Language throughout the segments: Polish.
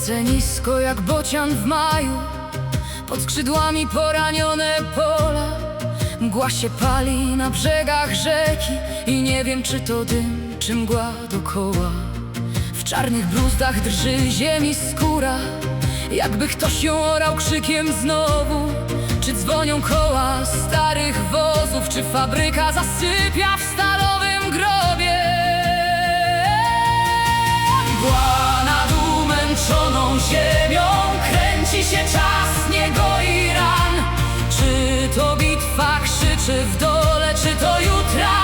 Lecę nisko jak bocian w maju, pod skrzydłami poranione pola. Mgła się pali na brzegach rzeki i nie wiem, czy to dym, czy mgła dokoła. W czarnych bruzdach drży ziemi skóra, jakby ktoś ją orał krzykiem znowu. Czy dzwonią koła starych wozów, czy fabryka zasypia w stalowym grobie? Mgła nad umęczoną ziemią, kręci się czas, nie goi ran. Czy to bitwa krzyczy w dole, czy to jutra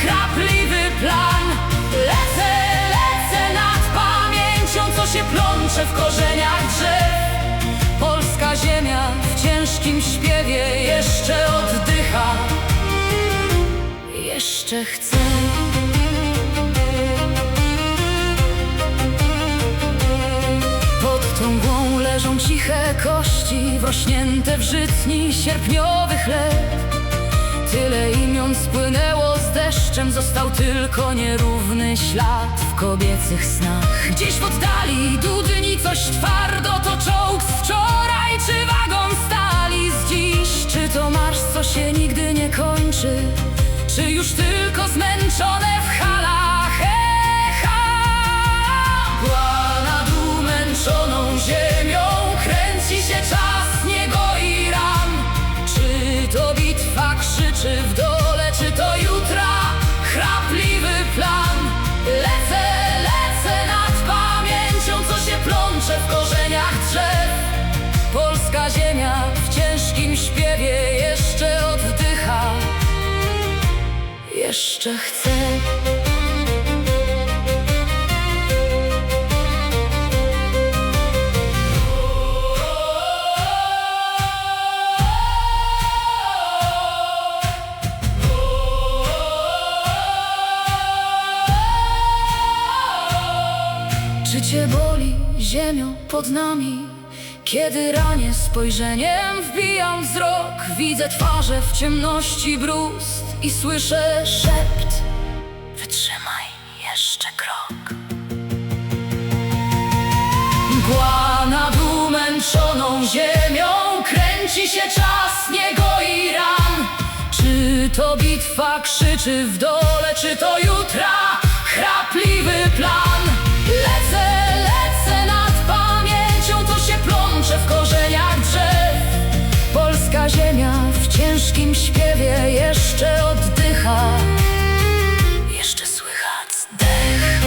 chrapliwy plan? Lecę nad pamięcią, co się plącze w korzeniach drzew. Polska ziemia w ciężkim śpiewie jeszcze oddycha, jeszcze chce. Pod tą mgłą leżą ciche kości, wrośnięte w żytni sierpniowych let. Tyle imion spłynęło z deszczem, został tylko nierówny ślad w kobiecych snach. Gdzieś w oddali dudni coś twardo, to czołg z wczoraj, czy wagon stali z dziś? Czy to marsz, co się nigdy nie kończy, czy już tylko zmęczone w halach echa? Mgła nad umęczoną ziemią, kręci się czas, nie goi ran. Czy to bitwa krzyczy w dole, czy to jutra chrapliwy plan? Lecę nad pamięcią, co się plącze w korzeniach drzew. Polska ziemia w ciężkim śpiewie jeszcze oddycha, jeszcze chce. Czy cię boli ziemią pod nami, kiedy ranię spojrzeniem wbijam wzrok? Widzę twarze w ciemności brust i słyszę szept: wytrzymaj jeszcze krok. Mgła nad umęczoną ziemią, kręci się czas, nie goi ran. Czy to bitwa krzyczy w dole, czy to jutra chrapliwy plan? Lecę nad pamięcią, co się plącze w korzeniach drzew. Polska ziemia w ciężkim śpiewie jeszcze oddycha, jeszcze słychać dech.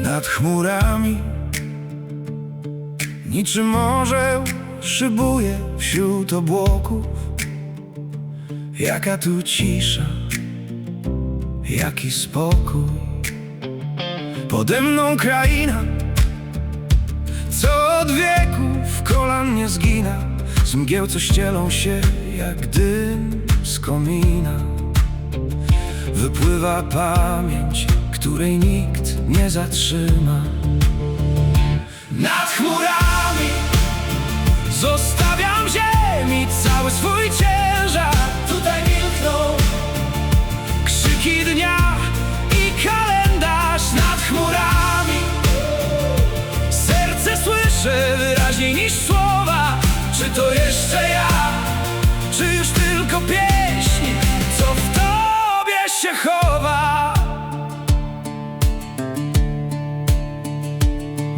Nad chmurami niczym orzeł szybuje wśród obłoków. Jaka tu cisza, jaki spokój. Pode mną kraina, co od wieków kolan nie zgina. Z mgieł, co ścielą się jak dym z komina. Wypływa pamięć, której nikt nie zatrzyma. Nad chmurami zostawiam ziemi cały swój ciężar. Tutaj milkną krzyki dnia i kalendarz. Nad chmurami serce słyszę wyraźniej niż słowa. Czy to jeszcze ja, czy już tylko pieśń, co w tobie się chowa?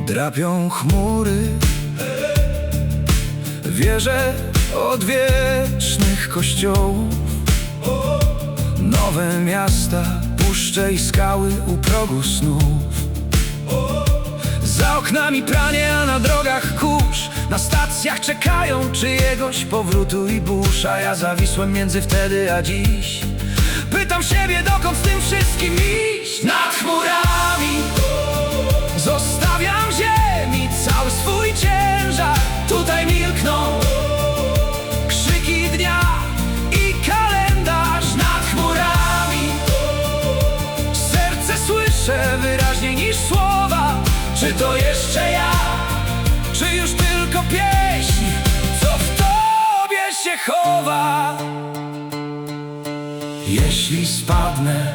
Drapią chmury wieże odwiecznych kościołów. Nowe miasta, puszcze i skały u progu snów. Za oknami pranie, a na drogach kurz. Na stacjach czekają czyjegoś powrotu i burz. A ja zawisłem między wtedy a dziś. Pytam siebie, dokąd z tym wszystkim iść. Nad chmurami zostawiam ziemi cały swój ciężar. Tutaj milkną krzyki dnia i kalendarz. Nad chmurami serce słyszę wyraźniej niż słowa. Czy to jeszcze ja, czy już tylko pieśń, co w tobie się chowa? Jeśli spadnę,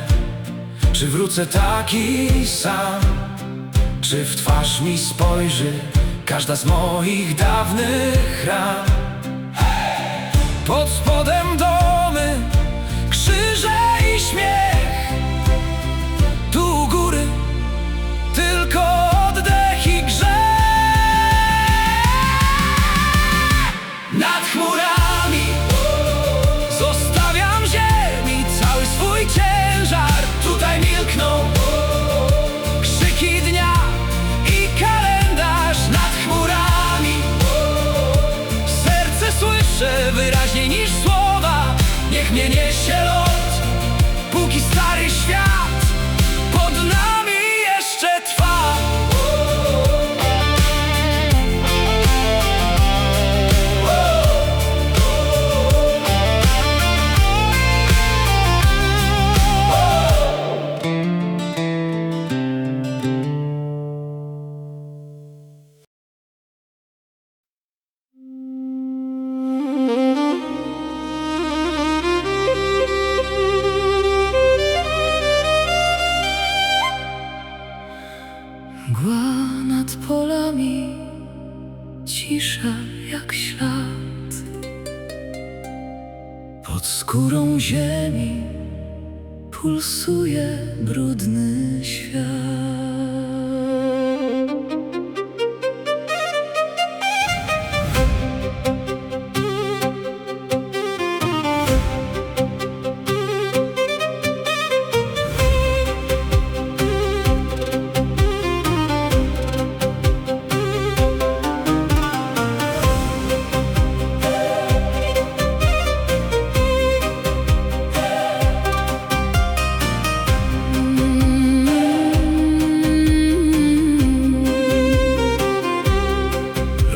czy wrócę taki sam? Czy w twarz mi spojrzy każda z moich dawnych ran? Pod spodem domy, krzyże i śmiech. Tu u góry tylko oddech i grzech. Nad chmurami zostawiam ziemi cały swój ciężar. Tutaj milkną krzyki dnia i kalendarz. Nad chmurami serce słyszę wyraźniej niż słowa. Niech mnie niesie lot, póki stary świat pod nami jeszcze trwa. Mgła nad polami, cisza jak ślad. Pod skórą ziemi Pulsuje brudny świat.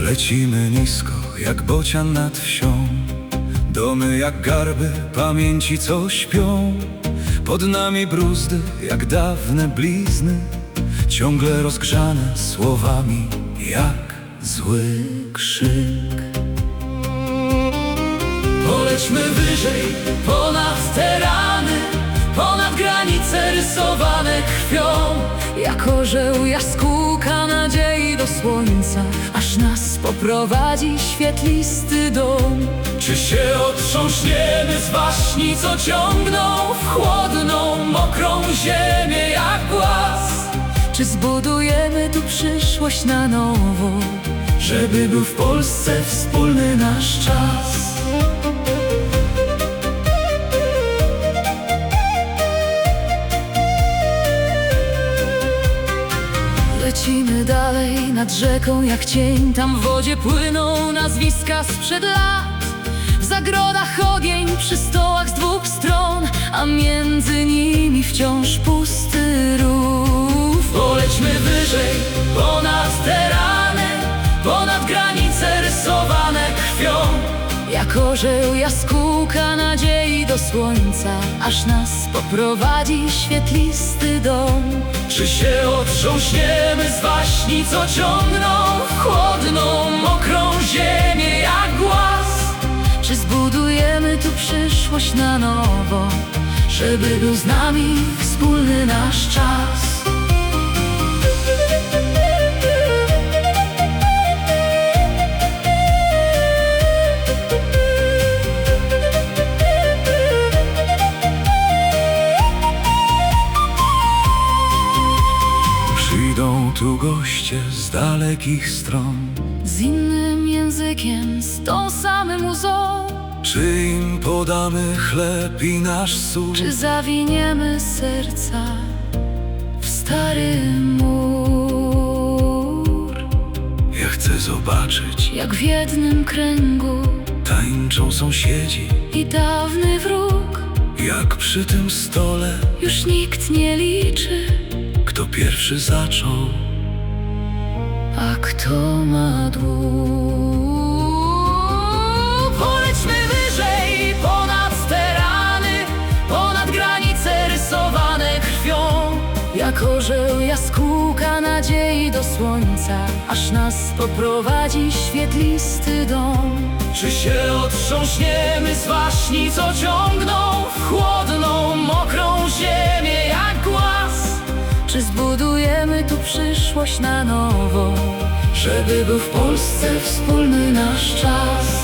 Lecimy nisko jak bocian nad wsią. Domy jak garby pamięci, co śpią. Pod nami bruzdy jak dawne blizny, ciągle rozgrzane słowami jak zły krzyk. Polećmy wyżej, ponad te rany, ponad granice rysowane krwią. Jak orzeł jaskółka nadziei do słońca, aż nas poprowadzi świetlisty dom. Czy się otrząśniemy z waśni, co ciągną w chłodną, mokrą ziemię jak głaz? Czy zbudujemy tu przyszłość na nowo, Żeby był w Polsce wspólny nasz czas. lecimy dalej nad rzeką jak cień. Tam w wodzie płyną nazwiska sprzed lat. W zagrodach ogień, przy stołach z dwóch stron, a między nimi wciąż pusty rów. Polećmy wyżej, ponad te rany, ponad granice rysowane krwią. Jak orzeł jaskółka nadziei do słońca, aż nas poprowadzi świetlisty dom. Czy się otrząśniemy z waśni, co ciągną w chłodną, mokrą ziemię jak głaz? Czy zbudujemy tu przyszłość na nowo, żeby był z nami wspólny nasz czas? Przyjdą tu goście z dalekich stron. Z innym językiem, z tą samym łzą. Czy im podamy chleb i nasz sól? Czy zawiniemy serca w stary mur? Ja chcę zobaczyć, Jak w jednym kręgu tańczą sąsiedzi i dawny wróg. Jak przy tym stole, już nikt nie liczy, kto pierwszy zaczął, a kto ma dług. Polećmy wyżej, ponad te rany, ponad granice rysowane krwią. Jak orzeł jaskółka nadziei do słońca, aż nas poprowadzi świetlisty dom. Czy się otrząśniemy z waśni, co ciągną w chłodną, mokrą ziemię jak głaz? Czy zbudujemy tu przyszłość na nowo, żeby był w Polsce wspólny nasz czas?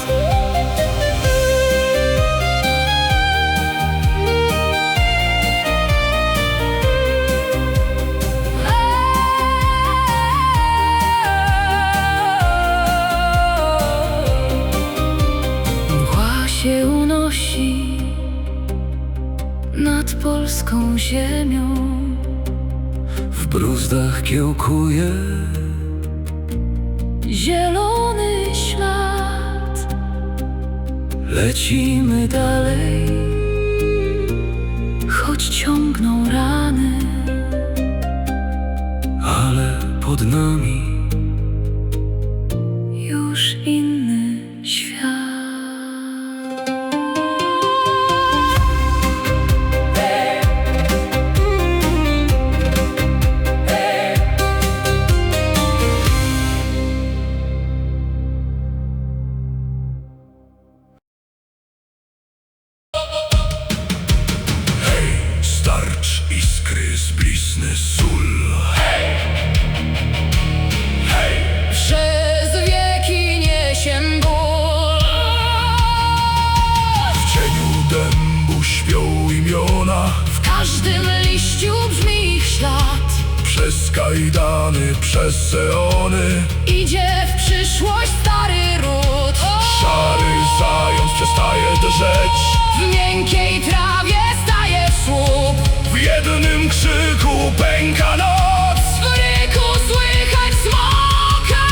Mgła się unosi nad polską ziemią, w bruzdach kiełkuje zielony ślad. lecimy dalej, Choć ciągną rany, ale pod nami już inny świat. starcz iskry z blizny sól. Przez wieki niesiem ból. W cieniu dębu śpią imiona, W każdym liściu brzmi ich ślad. przez kajdany, przez eony. Idzie w przyszłość stary ród. Szary zając przestaje drżeć, W miękkiej trawie staje słup. w jednym krzyku pęka noc. W ryku słychać smoka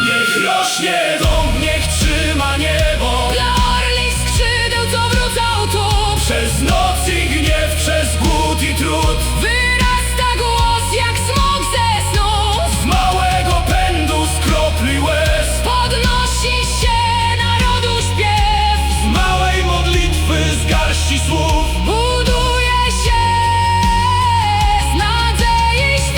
Niech rośnie dom, niech trzyma niebo, dla orli skrzydeł, co wrócą tu. przez noc i gniew, przez głód i trud. Wyrasta głos jak smok ze snu. Z małego pędu, z kropli łez, Podnosi się narodu śpiew. z małej modlitwy, z garści słów. Buduje się z nadziei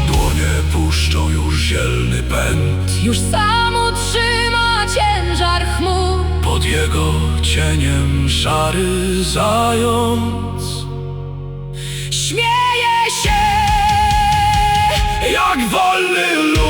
Dłonie puszczą już zielny pęd, już sam utrzyma ciężar chmur. pod jego cieniem szary zając Śmieje się jak wolny lud.